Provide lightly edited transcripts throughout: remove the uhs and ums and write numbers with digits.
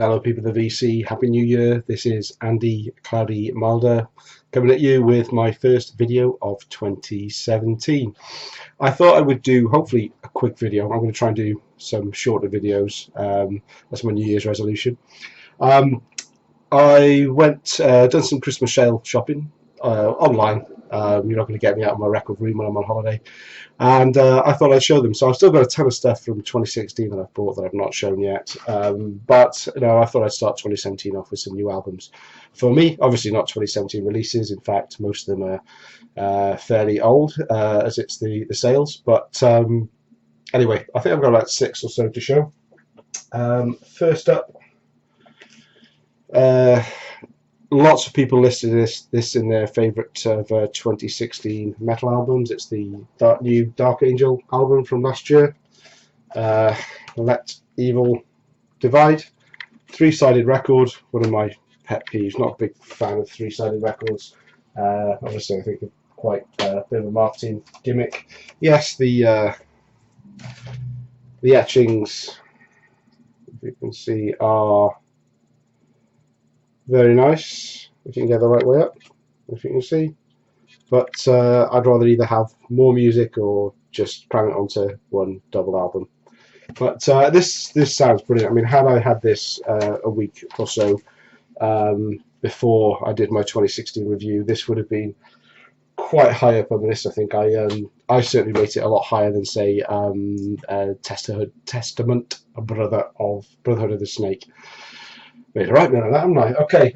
Hello, people of the VC. Happy New Year. This is Andy Cloudy Mulder coming at you with my first video of 2017. I thought I would do, hopefully, a quick video. I'm going to try and do some shorter videos. That's my New Year's resolution. I went, done some Christmas sale shopping online. You're not going to get me out of my record room when I'm on holiday. And I thought I'd show them. So I've still got a ton of stuff from 2016 that I've bought that I've not shown yet. But I thought I'd start 2017 off with some new albums. For me, obviously not 2017 releases. In fact, most of them are fairly old, as it's the sales. But anyway, I think I've got about 6 or so to show. First up, lots of people listed this in their favourite of 2016 metal albums. It's the new Dark Angel album from last year. Let Evil Divide. 3-sided record, one of my pet peeves. Not a big fan of 3-sided records. Obviously, I think it's quite a bit of a marketing gimmick. Yes, the etchings, if you can see, are very nice, if you can get the right way up, if you can see. But I'd rather either have more music or just cram it onto one double album. But this sounds brilliant. I mean, had I had this a week or so before I did my 2016 review, this would have been quite high up on the list. I think I certainly rate it a lot higher than, say, Testament, Brotherhood of the Snake. Made a right man of that, haven't I? Okay.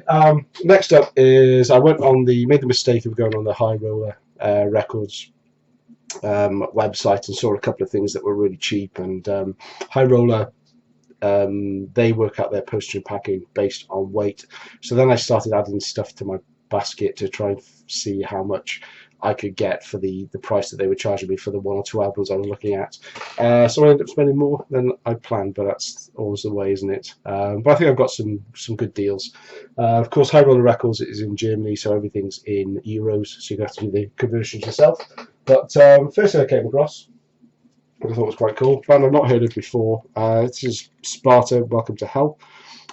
Next up is I made the mistake of going on the High Roller Records website and saw a couple of things that were really cheap. And High Roller, they work out their postage and packing based on weight. So then I started adding stuff to my basket to try and see how much I could get for the price that they were charging me for the 1 or 2 albums I was looking at. So I ended up spending more than I planned, but that's always the way, isn't it? But I think I've got some good deals. Of course, High Roller Records is in Germany, so everything's in euros, so you have to do the conversions yourself. But first thing I came across, I thought was quite cool, band I've not heard of before. This is Sparta, Welcome to Hell.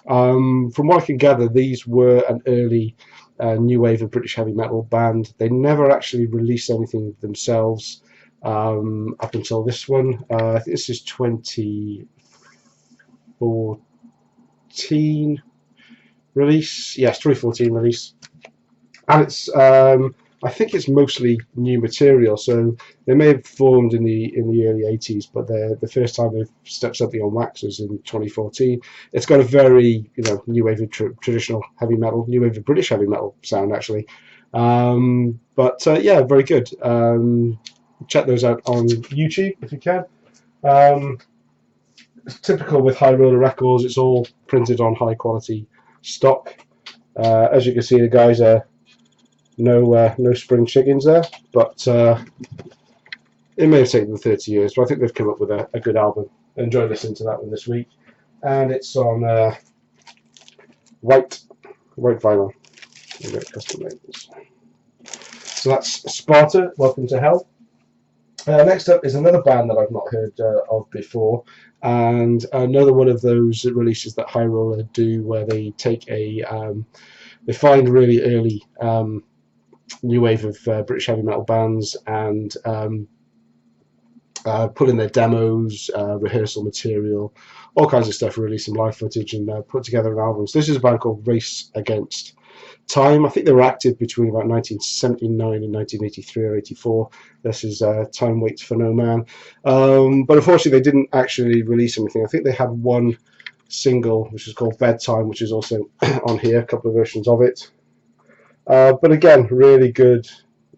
From what I can gather, these were an early new wave of British heavy metal band. They never actually released anything themselves up until this one. I think this is 2014 release. Yes, 2014 release, and it's I think it's mostly new material. So they may have formed in the early 80s, but the first time they've stuck something on wax was in 2014. It's got a very new wave of traditional heavy metal, new wave of British heavy metal sound actually. Yeah, very good. Check those out on YouTube if you can. Typical with High Roller Records, it's all printed on high quality stock. As you can see, the guys are no spring chickens there, but it may have taken them 30 years, but I think they've come up with a good album. I enjoyed listening to that one this week, and it's on white vinyl. Custom labels. So that's Sparta, Welcome to Hell. Next up is another band that I've not heard of before, and another one of those releases that High Roller do, where they take they find really early new wave of British heavy metal bands and put in their demos, rehearsal material, all kinds of stuff, release some live footage, and put together an album. So this is a band called Race Against Time. I think they were active between about 1979 and 1983 or 84. This is Time Waits for No Man. But unfortunately, they didn't actually release anything. I think they had one single, which is called Bedtime, which is also on here, a couple of versions of it. But again, really good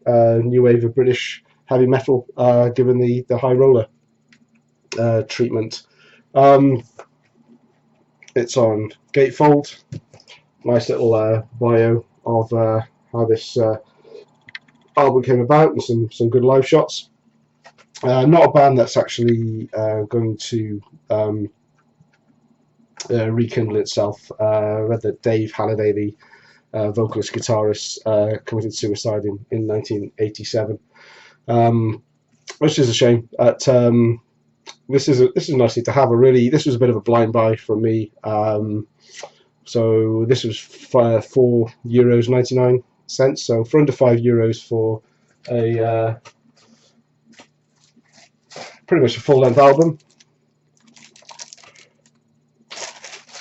new wave of British heavy metal, given the High Roller treatment. It's on Gatefold. Nice little bio of how this album came about, and some good live shots. Not a band that's actually going to rekindle itself. I read that Dave Halliday, the vocalist guitarist, committed suicide in 1987, which is a shame. this is nicely to have a really. This was a bit of a blind buy from me. So this was €4.99. So for under €5 for a pretty much a full length album.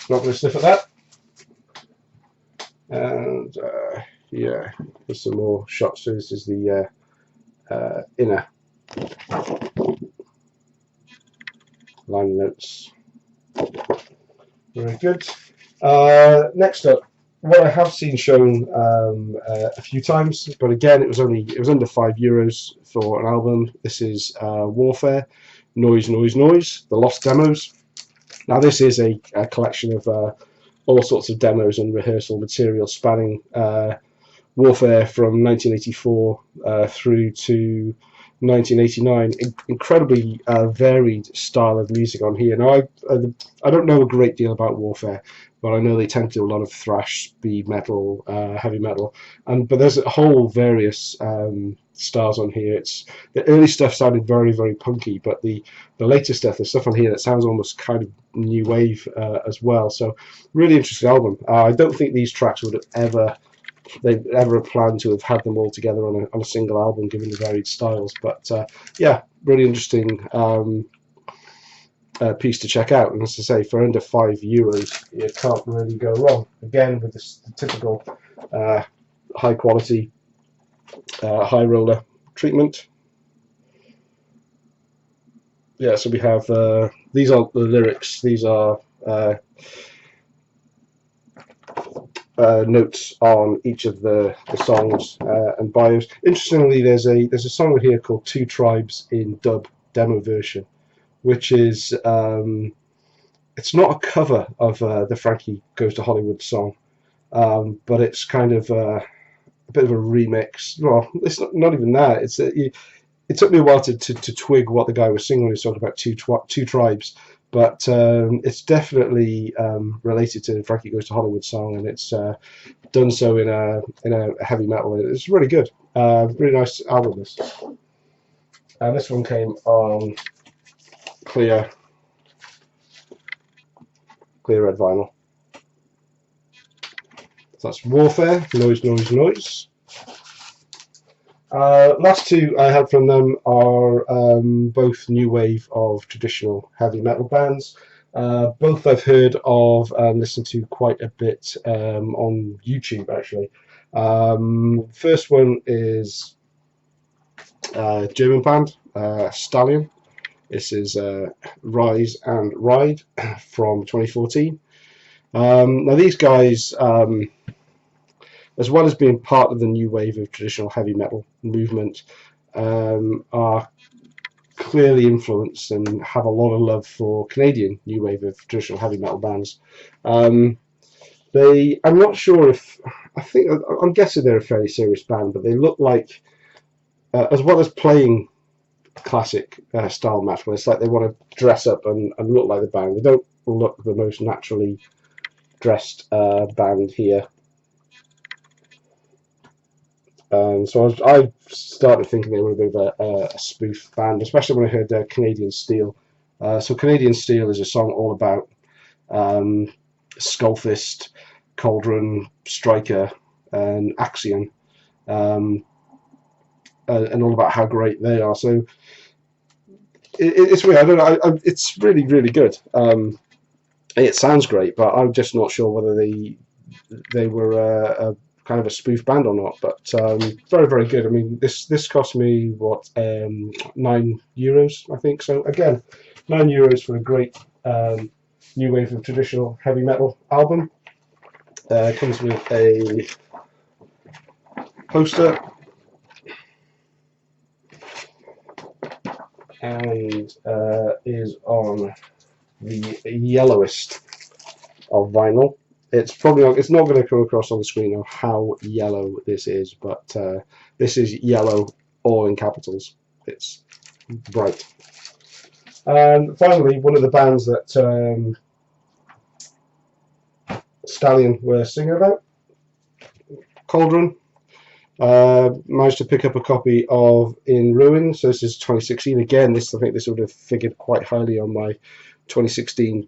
Not going to sniff at that. And yeah, there's some more shots. So this is the inner line notes. Very good. Next up, what I have seen shown a few times, but again, it was under €5 for an album. This is Warfare, Noise, Noise, Noise, the Lost Demos. Now, this is a collection of all sorts of demos and rehearsal material spanning Warfare from 1984 through to 1989. Incredibly varied style of music on here. Now, I don't know a great deal about Warfare, but I know they tend to do a lot of thrash, speed metal, heavy metal, but there's a whole various styles on here. The early stuff sounded very, very punky, but the later stuff, there's stuff on here that sounds almost kind of new wave as well. So really interesting album. I don't think these tracks would have ever planned to have had them all together on a single album, given the varied styles. But yeah, really interesting piece to check out. And as I say, for under €5, you can't really go wrong. Again, with this typical high quality, high roller treatment. Yeah, so we have these aren't the lyrics. These are notes on each of the songs and bios. Interestingly, there's a song here called Two Tribes in dub demo version, which is it's not a cover of the Frankie Goes to Hollywood song, but it's kind of a bit of a remix. Well, it's not even that. It took me a while to twig what the guy was singing when he was talking about two tribes, but it's definitely related to the Frankie Goes to Hollywood song, and it's done so in a heavy metal. It's really good. Really nice album, this. And this one came on clear red vinyl. So that's Warfare, Noise, Noise, Noise. Last two I had from them are both new wave of traditional heavy metal bands. Both I've heard of and listened to quite a bit on YouTube, actually. First one is a German band, Stallion. This is Rise and Ride from 2014. Now these guys, as well as being part of the new wave of traditional heavy metal movement, are clearly influenced and have a lot of love for Canadian new wave of traditional heavy metal bands. I'm not sure I'm guessing they're a fairly serious band, but they look like, as well as playing classic style metal, it's like they want to dress up and look like the band. They don't look the most naturally dressed band here. So I started thinking they were a bit of a spoof band, especially when I heard Canadian Steel. So Canadian Steel is a song all about Skullfist, Kolgrim, Striker, and Axion, and all about how great they are. So it's weird. I don't know. It's really, really good. It sounds great, but I'm just not sure whether they were a kind of a spoof band or not. But very, very good. I mean, this cost me what, €9, I think. So again, €9 for a great new wave of traditional heavy metal album. Comes with a poster and is on the yellowest of vinyl. It's not going to come across on the screen of how yellow this is, but this is yellow, all in capitals. It's bright. And finally, one of the bands that Stallion were singing about, Kolgrim. Managed to pick up a copy of In Ruin. So this is 2016. Again, I think this would have figured quite highly on my 2016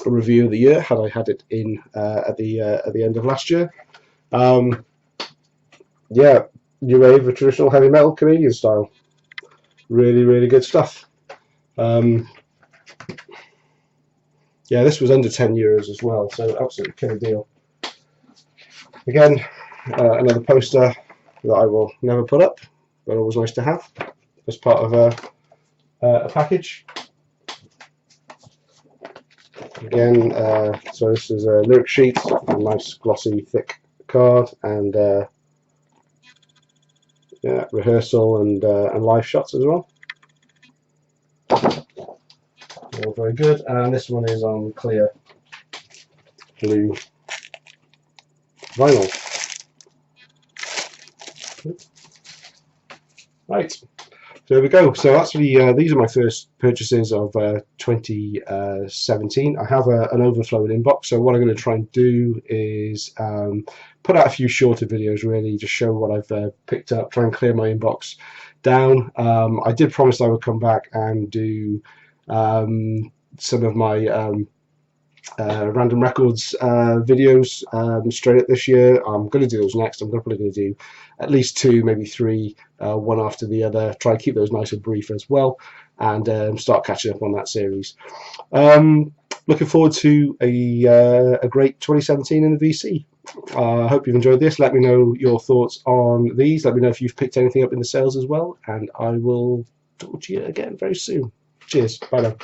review of the year had I had it in at the end of last year. Yeah, new wave of traditional heavy metal Canadian style. Really, really good stuff. Yeah, this was under €10 as well, so absolutely killer deal. Again, another poster that I will never put up, but always nice to have as part of a package. Again, so this is a lyric sheet, a nice glossy thick card, and yeah, rehearsal and live shots as well. All very good. And this one is on clear blue vinyl. Right, so there we go. So actually, these are my first purchases of 2017. I have an overflowing inbox, so what I'm going to try and do is put out a few shorter videos, really, just show what I've picked up, try and clear my inbox down. I did promise I would come back and do some of my random records videos straight up this year. I'm going to do those next. I'm probably going to do at least 2, maybe 3, one after the other. Try and keep those nice and brief as well, and start catching up on that series. Looking forward to a great 2017 in the VC. I hope you've enjoyed this. Let me know your thoughts on these. Let me know if you've picked anything up in the sales as well, and I will talk to you again very soon. Cheers. Bye now.